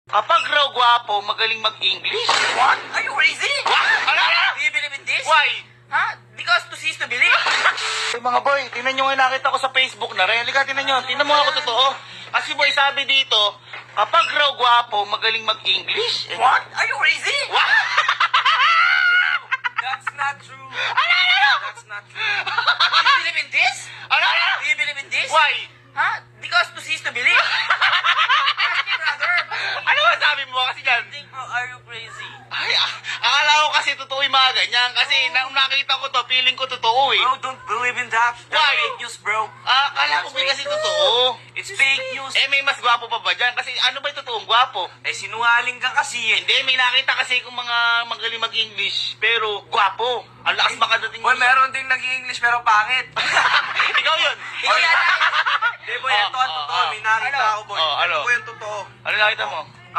Kapag raw gwapo, magaling mag-English? What? Are you crazy? What? Ano? Do you believe in this? Why? Huh? Because to see is to believe. Hey, mga boy, tingnan nyo nga nakita ko sa Facebook na rin. Halika, tingnan nyo. Tingnan mo ako totoo. Kasi boy, sabi dito, kapag raw gwapo, magaling mag-English? What? Are you crazy? What? That's not true. Ano? That's not true. Do you believe in this? Ano? Do you believe in this? Why? Huh? Because to see is to believe. Ask me, brother. Ano ba sabi mo kasi dyan? Are you crazy? Ay, akala ko kasi totoo yung mga ganyan. Kasi nung nakita ko to, feeling ko totoo eh. Bro, don't believe in that. That's Why? fake news, bro. Akala ko ba kasi totoo? It's fake news. Eh, may mas gwapo pa ba dyan? Kasi ano ba yung totoong gwapo? Eh, sinungaling ka kasi eh. Hindi, may nakita kasi kung mga magaling mag-English, pero gwapo. Ang lakas makadating Boy, meron ding nag-English pero pangit. Ikaw yun. Ikaw yan. Hindi, boy, ito ang totoo. May nakita Ano? ako, boy. Ano? Ito po yung totoo. Ano nakita mo?